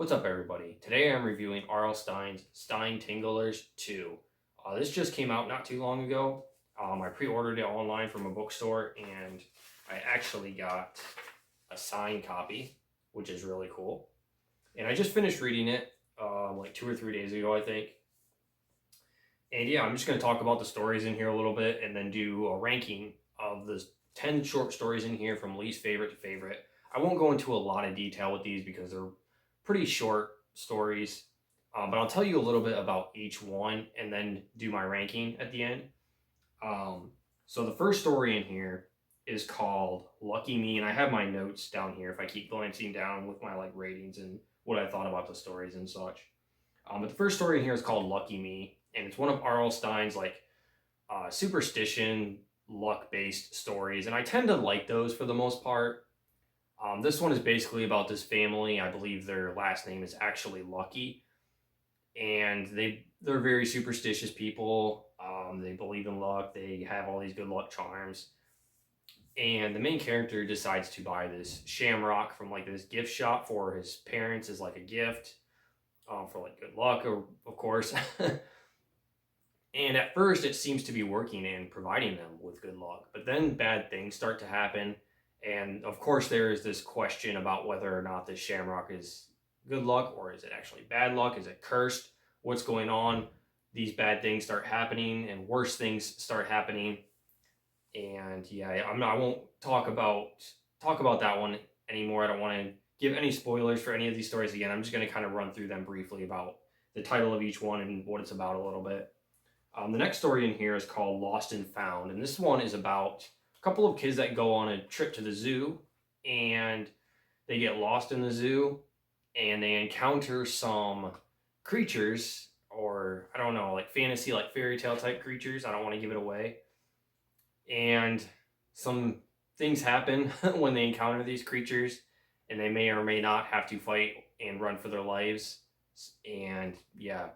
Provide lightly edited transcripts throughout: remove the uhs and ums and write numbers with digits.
What's up, everybody? Today I'm reviewing R.L. Stine's Stinetinglers 2. This just came out not too long ago. I pre-ordered it online from a bookstore, and I actually got a signed copy, which is really cool. And I just finished reading it like 2 or 3 days ago, I think. And yeah, I'm just going to talk about the stories in here a little bit and then do a ranking of the 10 short stories in here from least favorite to favorite. I won't go into a lot of detail with these because they're pretty short stories, but I'll tell you a little bit about each one and then do my ranking at the end. So the first story in here is called Lucky Me, and I have my notes down here if I keep glancing down with my ratings and what I thought about the stories and such. But the first story in here is called Lucky Me, and it's one of R.L. Stine's superstition, luck-based stories, and I tend to like those for the most part. This one is basically about this family. I believe their last name is actually Lucky, and they're very superstitious people. They believe in luck. They have all these good luck charms, and the main character decides to buy this shamrock from this gift shop for his parents as a gift, for good luck, of course. And at first, it seems to be working and providing them with good luck, but then bad things start to happen. And of course, there is this question about whether or not this shamrock is good luck or is it actually bad luck? Is it cursed? What's going on? These bad things start happening and worse things start happening. And yeah, I won't talk about that one anymore. I don't want to give any spoilers for any of these stories again. I'm just going to kind of run through them briefly about the title of each one and what it's about a little bit. The next story in here is called Lost and Found, and this one is about couple of kids that go on a trip to the zoo, and they get lost in the zoo and they encounter some creatures, or I don't know, fantasy, fairy tale type creatures. I don't want to give it away. And some things happen when they encounter these creatures, and they may or may not have to fight and run for their lives. And yeah,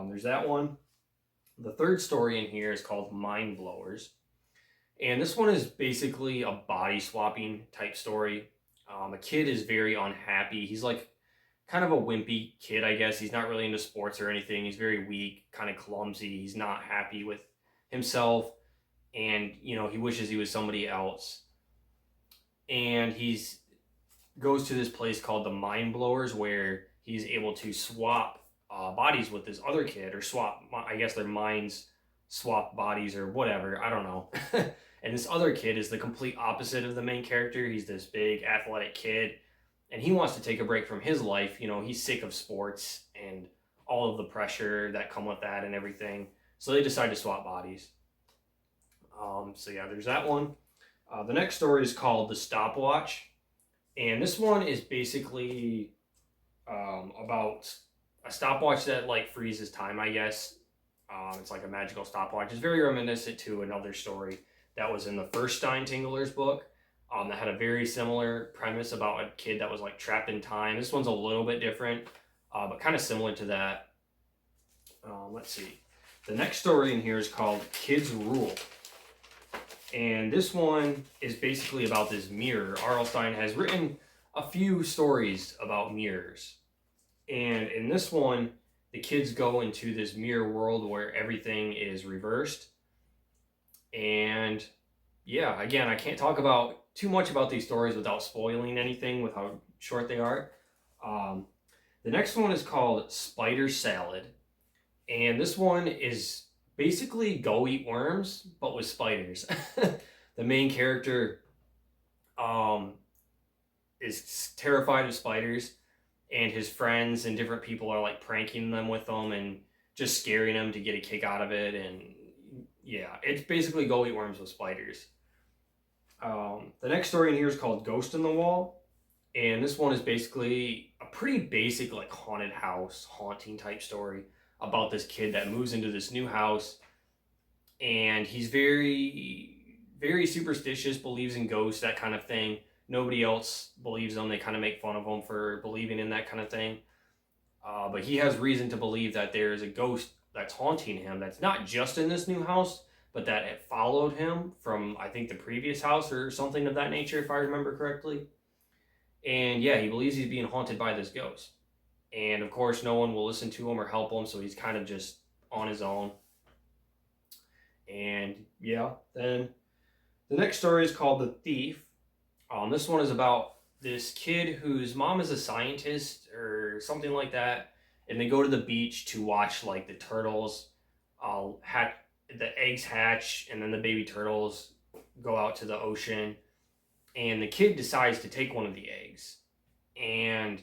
there's that one. The third story in here is called Mind Blowers. And this one is basically a body swapping type story. A kid is very unhappy. He's kind of a wimpy kid, I guess. He's not really into sports or anything. He's very weak, kind of clumsy. He's not happy with himself. And, he wishes he was somebody else. And he's goes to this place called the Mind Blowers, where he's able to swap bodies with this other kid, or swap, I guess their minds swap bodies or whatever. I don't know. And this other kid is the complete opposite of the main character. He's this big athletic kid, and he wants to take a break from his life. He's sick of sports and all of the pressure that come with that and everything. So they decide to swap bodies. So yeah, there's that one. The next story is called The Stopwatch, and this one is basically about a stopwatch that freezes time, I guess. It's like a magical stopwatch. It's very reminiscent to another story that was in the first Stinetinglers book, that had a very similar premise about a kid that was trapped in time. This one's a little bit different, but kind of similar to that. Let's see. The next story in here is called Kids Rule. And this one is basically about this mirror. R.L. Stine has written a few stories about mirrors. And in this one, the kids go into this mirror world where everything is reversed. And yeah, again, I can't talk about too much about these stories without spoiling anything with how short they are. The next one is called Spider Salad. And this one is basically Go Eat Worms, but with spiders. The main character is terrified of spiders, and his friends and different people are pranking them with them and just scaring them to get a kick out of it. And yeah, it's basically Go Eat Worms with spiders. The next story in here is called Ghost in the Wall, and this one is basically a pretty basic haunted house, haunting type story about this kid that moves into this new house, and he's very, very superstitious, believes in ghosts, that kind of thing. Nobody else believes them. They kind of make fun of him for believing in that kind of thing. But he has reason to believe that there is a ghost that's haunting him, that's not just in this new house, but that it followed him from, I think, the previous house or something of that nature, if I remember correctly. And yeah, he believes he's being haunted by this ghost. And of course, no one will listen to him or help him, so he's kind of just on his own. And yeah, then the next story is called The Thief. This one is about this kid whose mom is a scientist or something like that, and they go to the beach to watch like the turtles hatch, the eggs hatch, and then the baby turtles go out to the ocean. And the kid decides to take one of the eggs, and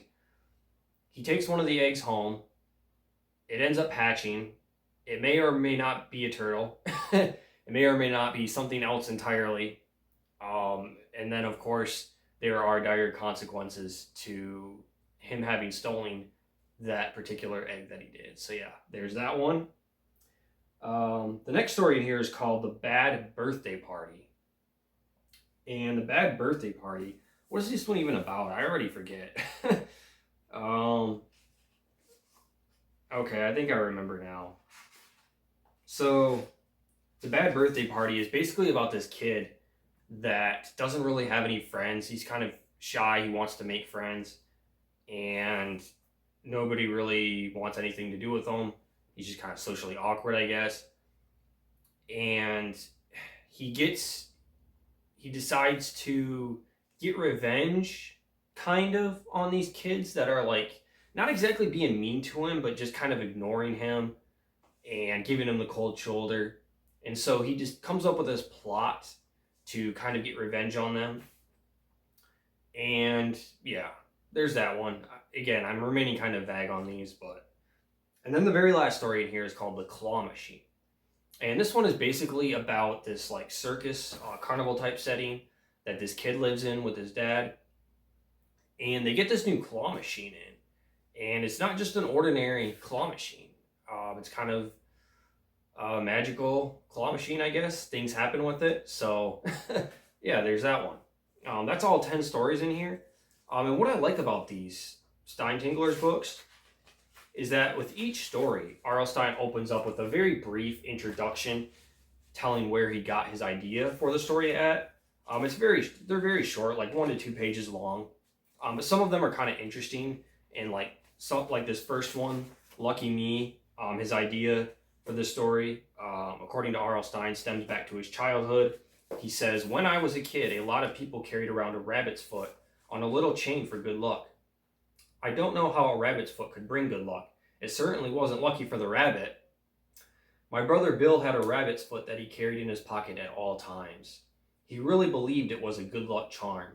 he takes one of the eggs home. It ends up hatching. It may or may not be a turtle. It may or may not be something else entirely. And then, of course, there are dire consequences to him having stolen that particular egg that he did. So, yeah, there's that one. The next story in here is called The Bad Birthday Party. And The Bad Birthday Party, what is this one even about? I already forget. Okay, I think I remember now. So, The Bad Birthday Party is basically about this kid that doesn't really have any friends. He's kind of shy. He wants to make friends, and nobody really wants anything to do with him. He's just kind of socially awkward, I guess. And he decides to get revenge, kind of, on these kids that are like not exactly being mean to him, but just kind of ignoring him and giving him the cold shoulder. And so he just comes up with this plot to kind of get revenge on them. And yeah, there's that one. Again, I'm remaining kind of vague on these, but. And then the very last story in here is called The Claw Machine. And this one is basically about this like circus, carnival type setting that this kid lives in with his dad. And they get this new claw machine in. And it's not just an ordinary claw machine. It's kind of a magical claw machine, I guess. Things happen with it. So, yeah, there's that one. That's all 10 stories in here. And what I like about these Stinetinglers books is that with each story, R.L. Stine opens up with a very brief introduction telling where he got his idea for the story at. They're very short, like 1 to 2 pages long. But some of them are kind of interesting, and like this first one, Lucky Me, his idea for this story, according to R.L. Stine, stems back to his childhood. He says, "When I was a kid, a lot of people carried around a rabbit's foot on a little chain for good luck. I don't know how a rabbit's foot could bring good luck. It certainly wasn't lucky for the rabbit. My brother Bill had a rabbit's foot that he carried in his pocket at all times. He really believed it was a good luck charm.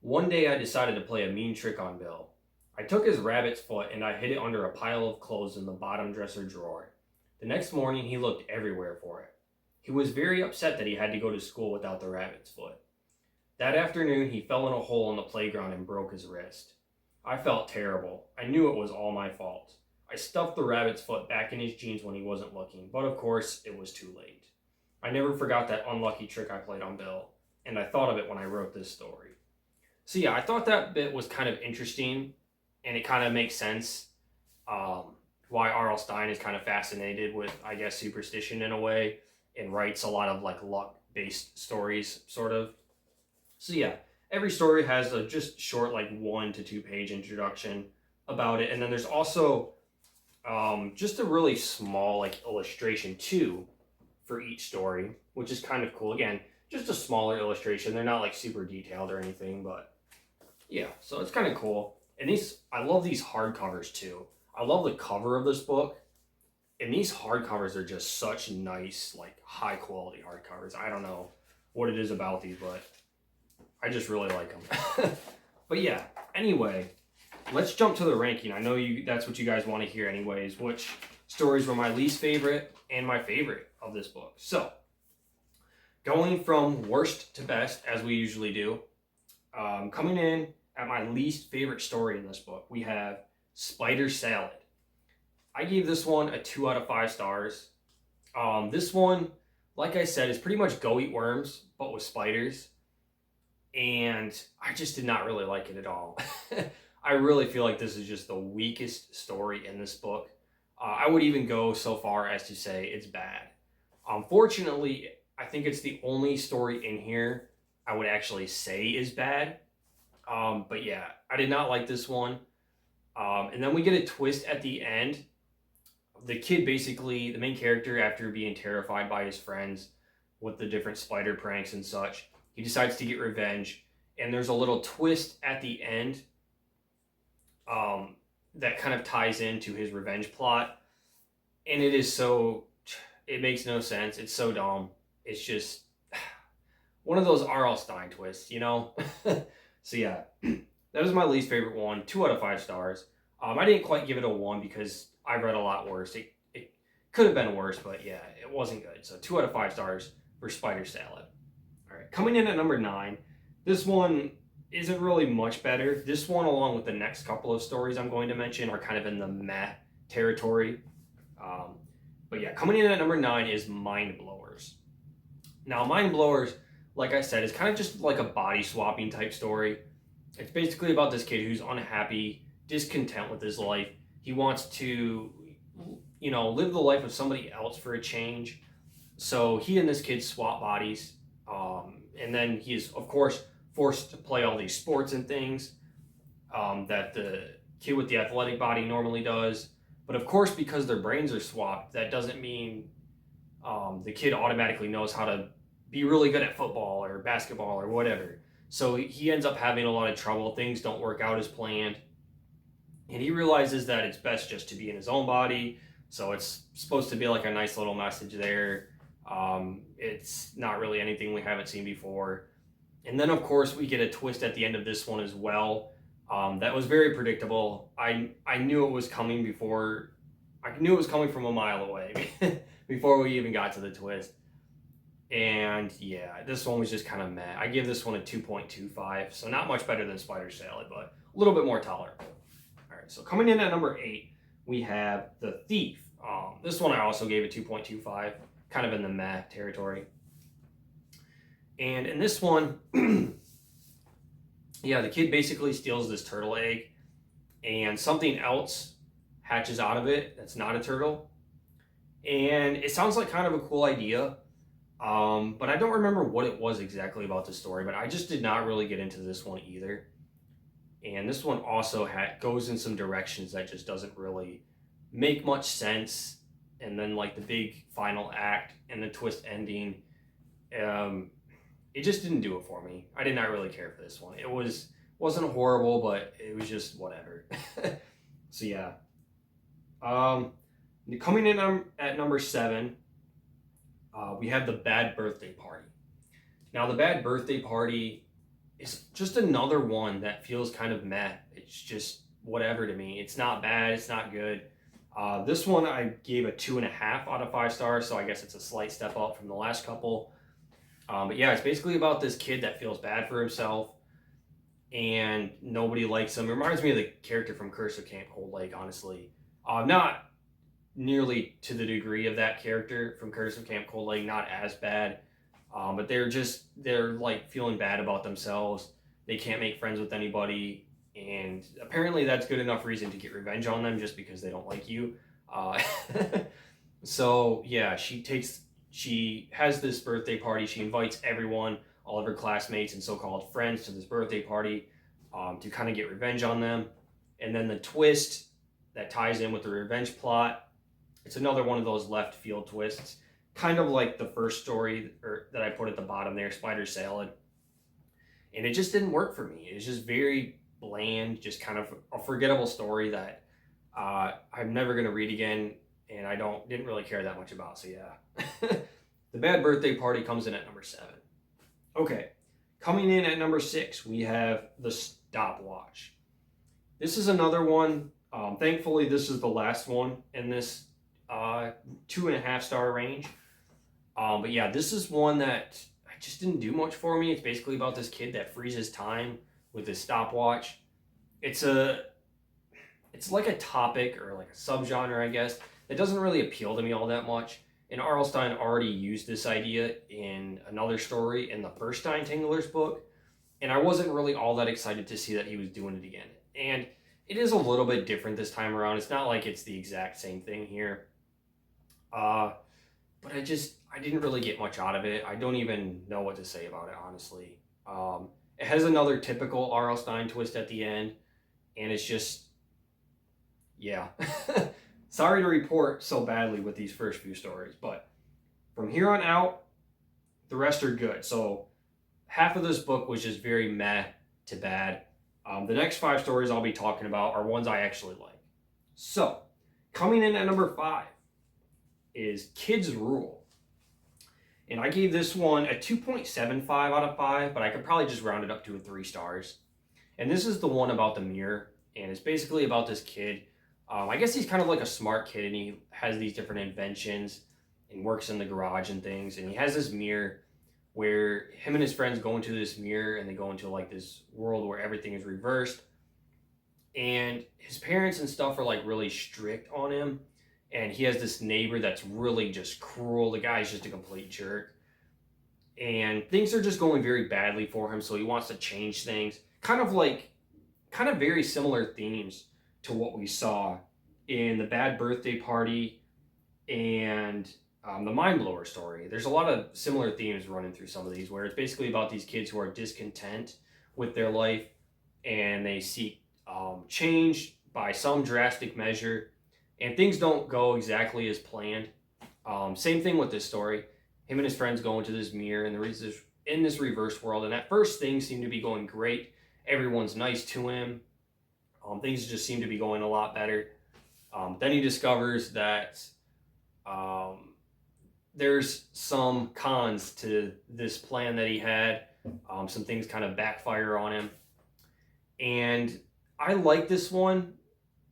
One day I decided to play a mean trick on Bill. I took his rabbit's foot and I hid it under a pile of clothes in the bottom dresser drawer. The next morning he looked everywhere for it. He was very upset that he had to go to school without the rabbit's foot. That afternoon he fell in a hole in the playground and broke his wrist. I felt terrible. I knew it was all my fault. I stuffed the rabbit's foot back in his jeans when he wasn't looking, but of course it was too late. I never forgot that unlucky trick I played on Bill, and I thought of it when I wrote this story." So yeah, I thought that bit was kind of interesting, and it kind of makes sense why R.L. Stine is kind of fascinated with, I guess, superstition in a way, and writes a lot of like luck-based stories, sort of. So yeah, every story has a just short, like 1 to 2 page introduction about it, and then there's also just a really small like illustration too for each story, which is kind of cool. Again, just a smaller illustration. They're not like super detailed or anything, but yeah, so it's kind of cool. And I love these hardcovers too. I love the cover of this book. And these hardcovers are just such nice, like high quality hardcovers. I don't know what it is about these, but I just really like them. But yeah, anyway, let's jump to the ranking. I know that's what you guys want to hear anyways. Which stories were my least favorite and my favorite of this book. So, going from worst to best, as we usually do, coming in at my least favorite story in this book, we have Spider Salad. I gave this one a 2 out of 5 stars. This one, like I said, is pretty much Go Eat Worms, but with spiders. And I just did not really like it at all. I really feel like this is just the weakest story in this book. I would even go so far as to say it's bad. Fortunately, I think it's the only story in here I would actually say is bad. But yeah, I did not like this one. And then we get a twist at the end. The kid, basically, the main character, after being terrified by his friends with the different spider pranks and such, he decides to get revenge. And there's a little twist at the end um, that kind of ties into his revenge plot. And it is so, it makes no sense. It's so dumb. It's just one of those R.L. Stein twists, you know? So yeah, that was my least favorite one. 2 out of 5 stars. I didn't quite give it a 1 because I read a lot worse. It could have been worse, but yeah, it wasn't good. So 2 out of 5 stars for Spider Salad. All right, coming in at number 9. This one isn't really much better. This one, along with the next couple of stories I'm going to mention, are kind of in the meh territory. Um, but yeah, coming in at number 9 is Mind Blowers. Now, Mind Blowers, like I said, is kind of just like a body swapping type story. It's basically about this kid who's unhappy, discontent with his life. He wants to, live the life of somebody else for a change. So he and this kid swap bodies. And then he is, of course, forced to play all these sports and things that the kid with the athletic body normally does. But of course, because their brains are swapped, that doesn't mean the kid automatically knows how to be really good at football or basketball or whatever. So he ends up having a lot of trouble. Things don't work out as planned. And he realizes that it's best just to be in his own body. So it's supposed to be like a nice little message there. It's not really anything we haven't seen before. And then, of course, we get a twist at the end of this one as well. That was very predictable. I knew it was coming before. I knew it was coming from a mile away before we even got to the twist. And yeah, this one was just kind of meh. I give this one a 2.25, so not much better than Spider Salad, but a little bit more tolerable. All right, so coming in at number 8, we have The Thief. This one I also gave a 2.25, kind of in the meh territory. And in this one, yeah, the kid basically steals this turtle egg, and something else hatches out of it that's not a turtle. And it sounds like kind of a cool idea. But I don't remember what it was exactly about the story, but I just did not really get into this one either. And this one also goes in some directions that just doesn't really make much sense. And then like the big final act and the twist ending, it just didn't do it for me. I did not really care for this one. Wasn't horrible, but it was just whatever. So yeah. Coming in at number 7, we have The Bad Birthday Party. Now, The Bad Birthday Party is just another one that feels kind of meh. It's just whatever to me. It's not bad. It's not good. This one I gave a 2.5 out of 5 stars, so I guess it's a slight step up from the last couple. But yeah, it's basically about this kid that feels bad for himself and nobody likes him. It reminds me of the character from Curse of Camp Cold Lake, honestly. Not nearly to the degree of that character from Curse of Camp Cold Lake, not as bad. But they're like feeling bad about themselves. They can't make friends with anybody. And apparently that's good enough reason to get revenge on them just because they don't like you. So yeah, she has this birthday party. She invites everyone, all of her classmates and so-called friends to this birthday party to kind of get revenge on them. And then the twist that ties in with the revenge plot, it's another one of those left field twists, kind of like the first story that I put at the bottom there, Spider Salad. And it just didn't work for me. It's just very bland, just kind of a forgettable story that I'm never going to read again, and I didn't really care that much about. So yeah. The Bad Birthday Party comes in at number 7. Okay, coming in at number 6, we have The Stopwatch. This is another one. Thankfully, this is the last one in this 2.5 star range. But yeah, this is one that just didn't do much for me. It's basically about this kid that freezes time with his stopwatch. It's like a topic or like a subgenre, I guess, that doesn't really appeal to me all that much. And R.L. Stein already used this idea in another story in the first Stinetinglers book, and I wasn't really all that excited to see that he was doing it again. And it is a little bit different this time around. It's not like it's the exact same thing here. But I didn't really get much out of it. I don't even know what to say about it, honestly. It has another typical R.L. Stein twist at the end, and it's just Yeah. Sorry to report so badly with these first few stories, but from here on out, the rest are good. So half of this book was just very meh to bad. The next five stories I'll be talking about are ones I actually like. So, coming in at number five is Kids Rule. And I gave this one a 2.75 out of 5, but I could probably just round it up to a 3 stars. And this is the one about the mirror, and it's basically about this kid. I guess he's kind of like a smart kid, and he has these different inventions and works in the garage and things. And he has this mirror where him and his friends go into this mirror, and they go into like this world where everything is reversed. And his parents and stuff are like really strict on him, and he has this neighbor that's really just cruel. The guy's just a complete jerk, and things are just going very badly for him, so he wants to change things. Kind of very similar themes to what we saw in the Bad Birthday Party and the Mind Blower story. There's a lot of similar themes running through some of these, where it's basically about these kids who are discontent with their life, and they seek change by some drastic measure, and things don't go exactly as planned. Same thing with this story. Him and his friends go into this mirror, and there is this in this reverse world. And at first, things seem to be going great. Everyone's nice to him. Things just seem to be going a lot better. Then he discovers that there's some cons to this plan that he had. Some things kind of backfire on him, and I like this one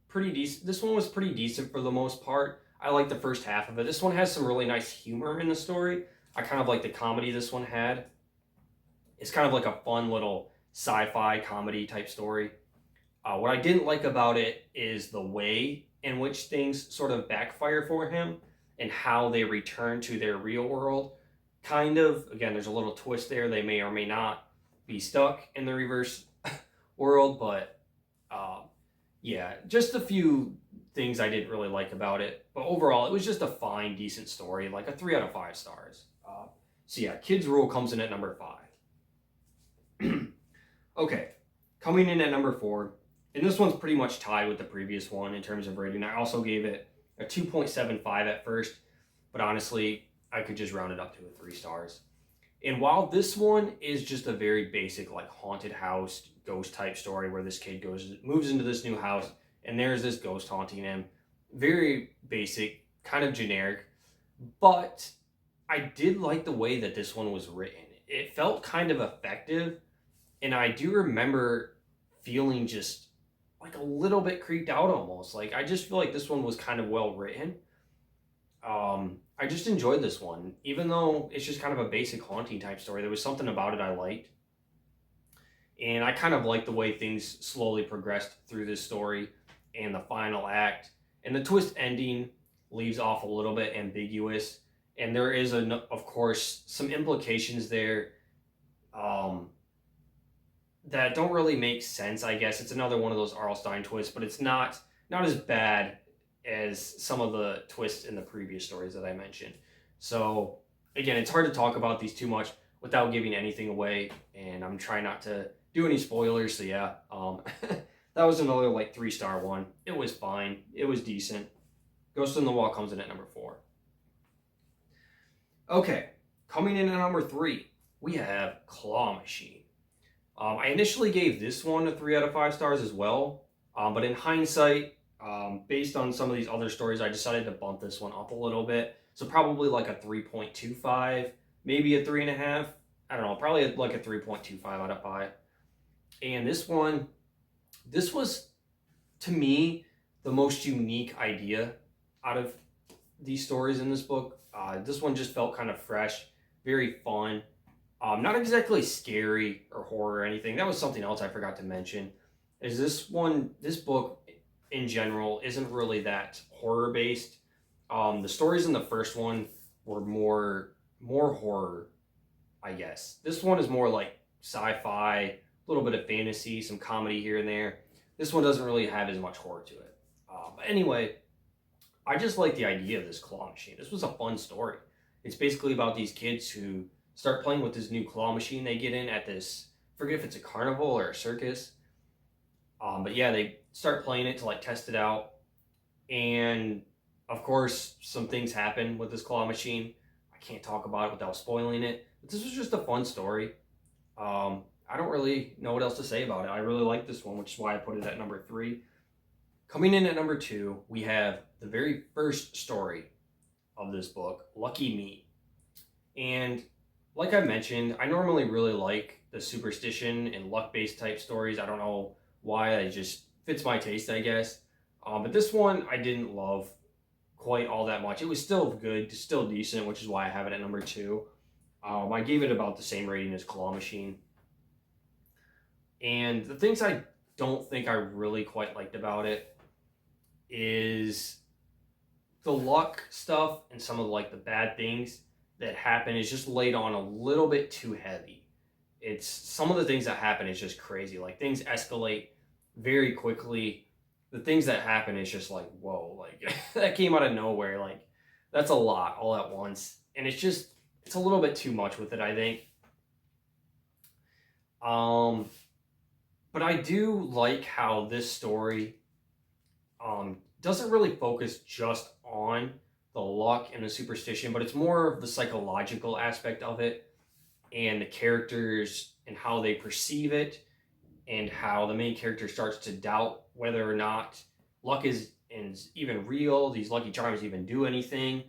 pretty decent. This one was pretty decent for the most part. I like the first half of it. This one has some really nice humor in the story. I kind of like the comedy this one had. It's kind of like a fun little sci-fi comedy type story. What I didn't like about it is the way in which things sort of backfire for him and how they return to their real world. Kind of, again, there's a little twist there. They may or may not be stuck in the reverse world, but yeah, just a few things I didn't really like about it. But overall, it was just a fine, decent story, like a 3 out of 5 stars. So yeah, Kids Rule comes in at number 5. Okay, coming in at number 4, and this one's pretty much tied with the previous one in terms of rating. I also gave it a 2.75 at first, but honestly, I could just round it up to a 3 stars. And while this one is just a very basic, like haunted house, ghost type story where this kid moves into this new house and there's this ghost haunting him, very basic, kind of generic, but I did like the way that this one was written. It felt kind of effective, and I do remember feeling just like a little bit creeped out almost. Like, I just feel like this one was kind of well written. I just enjoyed this one, even though it's just kind of a basic haunting type story. There was something about it I liked, and I kind of liked the way things slowly progressed through this story and the final act. And the twist ending leaves off a little bit ambiguous, and there is, of course, some implications there that don't really make sense, I guess. It's another one of those Arlstein twists, but it's not as bad as some of the twists in the previous stories that I mentioned. So, again, it's hard to talk about these too much without giving anything away, and I'm trying not to do any spoilers, so yeah. That was another, like, 3-star one. It was fine. It was decent. Ghost in the Wall comes in at number 4. Okay, coming in at number 3, we have Claw Machine. I initially gave this one a 3 out of 5 stars as well, but in hindsight, based on some of these other stories, I decided to bump this one up a little bit. So probably like a 3.25, maybe a 3.5. I don't know, probably like a 3.25 out of 5. And this was, to me, the most unique idea out of these stories in this book. This one just felt kind of fresh, very fun. Not exactly scary or horror or anything. That was something else I forgot to mention. Is this book in general isn't really that horror based. The stories in the first one were more horror, I guess. This one is more like sci-fi, a little bit of fantasy, some comedy here and there. This one doesn't really have as much horror to it. But anyway, I just like the idea of this claw machine. This was a fun story. It's basically about these kids who start playing with this new claw machine they get in at this, I forget if it's a carnival or a circus. But yeah, they start playing it to like test it out. And of course, some things happen with this claw machine. I can't talk about it without spoiling it. But this was just a fun story. I don't really know what else to say about it. I really like this one, which is why I put it at number 3. Coming in at number 2, we have the very first story of this book, Lucky Me. And like I mentioned, I normally really like the superstition and luck based type stories. I don't know why, it just fits my taste, I guess. But this one I didn't love quite all that much. It was still good, still decent, which is why I have it at number 2. I gave it about the same rating as Claw Machine. And the things I don't think I really quite liked about it is the luck stuff and some of like the bad things that happen is just laid on a little bit too heavy. It's some of the things that happen is just crazy. Like things escalate very quickly. The things that happen is just like, whoa, like that came out of nowhere. Like that's a lot all at once. And it's a little bit too much with it, I think. Um, but I do like how this story doesn't really focus just on the luck and the superstition, but it's more of the psychological aspect of it and the characters and how they perceive it and how the main character starts to doubt whether or not luck is even real, these lucky charms even do anything,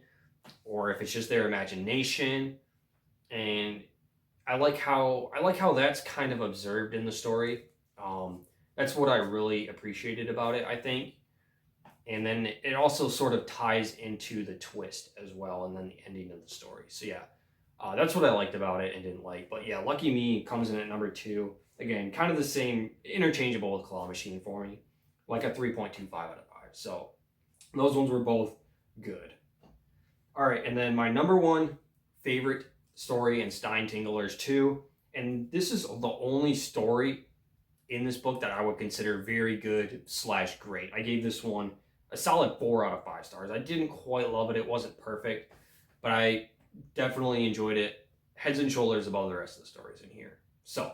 or if it's just their imagination. And I like how that's kind of observed in the story. Um, that's what I really appreciated about it, I think. And then it also sort of ties into the twist as well, and then the ending of the story. So yeah, that's what I liked about it and didn't like. But yeah, Lucky Me comes in at number 2. Again, kind of the same, interchangeable with Claw Machine for me, like a 3.25 out of 5. So those ones were both good. All right, and then my number 1 favorite story in Stinetinglers 2, and this is the only story in this book that I would consider very good / great. I gave this one a solid 4 out of 5 stars. I didn't quite love it. It wasn't perfect, but I definitely enjoyed it. Heads and shoulders above the rest of the stories in here. So,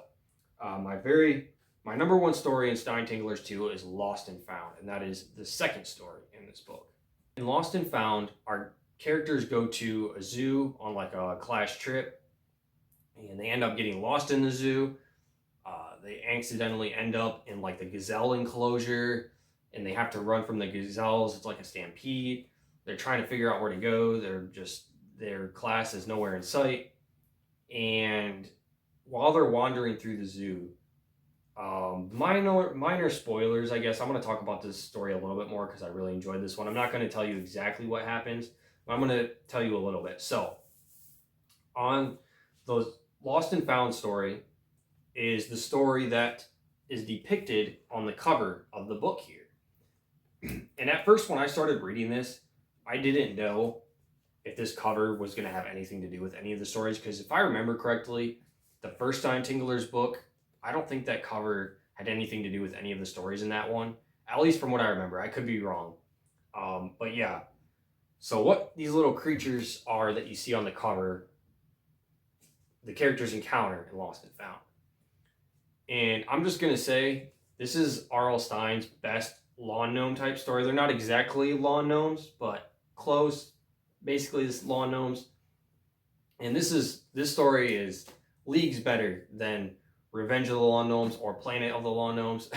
my number 1 story in Stinetinglers 2 is Lost and Found, and that is the second story in this book. In Lost and Found, our characters go to a zoo on like a class trip, and they end up getting lost in the zoo. They accidentally end up in like the gazelle enclosure, and they have to run from the gazelles. It's like a stampede. They're trying to figure out where to go. Their class is nowhere in sight. And while they're wandering through the zoo, minor spoilers, I guess. I'm going to talk about this story a little bit more because I really enjoyed this one. I'm not going to tell you exactly what happens, but I'm going to tell you a little bit. So, on the Lost and Found story is the story that is depicted on the cover of the book here. And at first, when I started reading this, I didn't know if this cover was going to have anything to do with any of the stories, because if I remember correctly, the first Stinetinglers book, I don't think that cover had anything to do with any of the stories in that one, at least from what I remember. I could be wrong. But yeah, so what these little creatures are that you see on the cover, the characters encounter in Lost and Found. And I'm just going to say, this is R.L. Stine's best lawn gnome type story. They're not exactly lawn gnomes, but close. Basically, this lawn gnomes. And this story is leagues better than Revenge of the Lawn Gnomes or Planet of the Lawn Gnomes.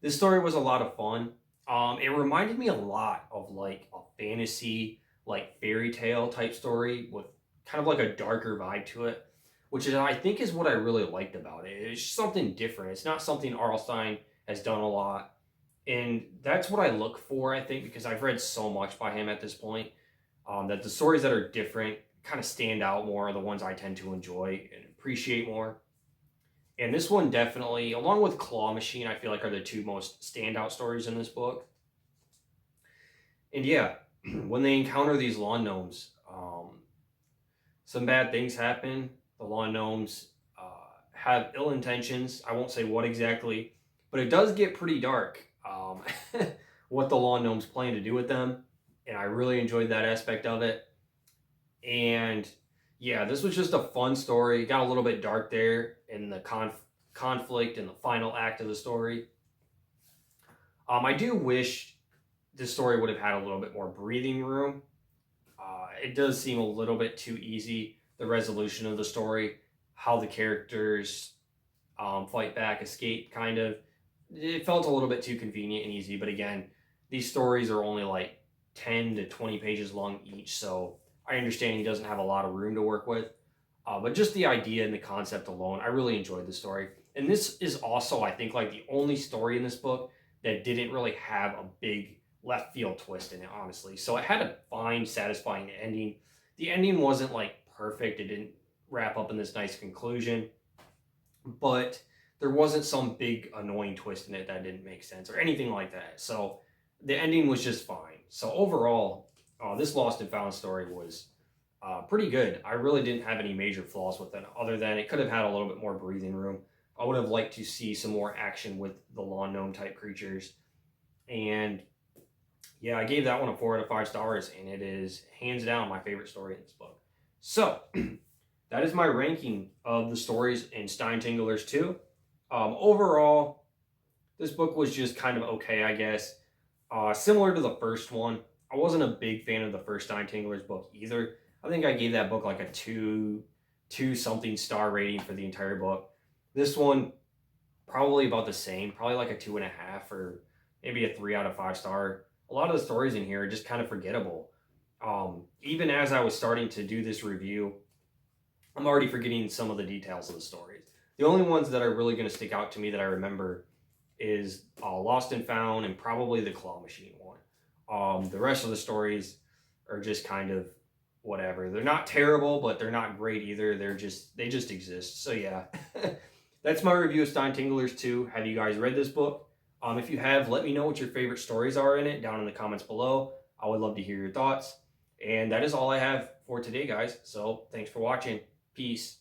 This story was a lot of fun. It reminded me a lot of like a fantasy, like fairy tale type story with kind of like a darker vibe to it, which is I think is what I really liked about it. It's something different. It's not something R.L. Stine has done a lot. And that's what I look for, I think, because I've read so much by him at this point, that the stories that are different kind of stand out more, are the ones I tend to enjoy and appreciate more. And this one definitely, along with Claw Machine, I feel like are the 2 most standout stories in this book. And yeah, when they encounter these lawn gnomes, some bad things happen. The lawn gnomes have ill intentions. I won't say what exactly, but it does get pretty dark, what the lawn gnomes plan to do with them. And I really enjoyed that aspect of it. And yeah, this was just a fun story. It got a little bit dark there in the conflict in the final act of the story. I do wish this story would have had a little bit more breathing room. It does seem a little bit too easy, the resolution of the story, how the characters fight back, escape, kind of. It felt a little bit too convenient and easy, but again, these stories are only like 10 to 20 pages long each, so I understand he doesn't have a lot of room to work with. But just the idea and the concept alone, I really enjoyed the story. And this is also, I think, like the only story in this book that didn't really have a big left field twist in it, honestly. So it had a fine, satisfying ending. The ending wasn't like perfect, it didn't wrap up in this nice conclusion, but there wasn't some big annoying twist in it that didn't make sense or anything like that. So the ending was just fine. So overall, this Lost and Found story was pretty good. I really didn't have any major flaws with it, other than it could have had a little bit more breathing room. I would have liked to see some more action with the lawn gnome type creatures. And yeah, I gave that one a 4 out of 5 stars, and it is hands down my favorite story in this book. So that is my ranking of the stories in Stinetinglers 2. Overall, this book was just kind of okay, I guess. Similar to the first one, I wasn't a big fan of the first Stinetinglers book either. I think I gave that book like a two something star rating for the entire book. This one, probably about the same, probably like a 2.5 or maybe a 3 out of 5 star. A lot of the stories in here are just kind of forgettable. Even as I was starting to do this review, I'm already forgetting some of the details of the stories. The only ones that are really going to stick out to me that I remember is Lost and Found and probably the Claw Machine one. The rest of the stories are just kind of whatever. They're not terrible, but they're not great either. They just exist. So yeah, that's my review of Stinetinglers 2. Have you guys read this book? If you have, let me know what your favorite stories are in it down in the comments below. I would love to hear your thoughts. And that is all I have for today, guys. So thanks for watching. Peace.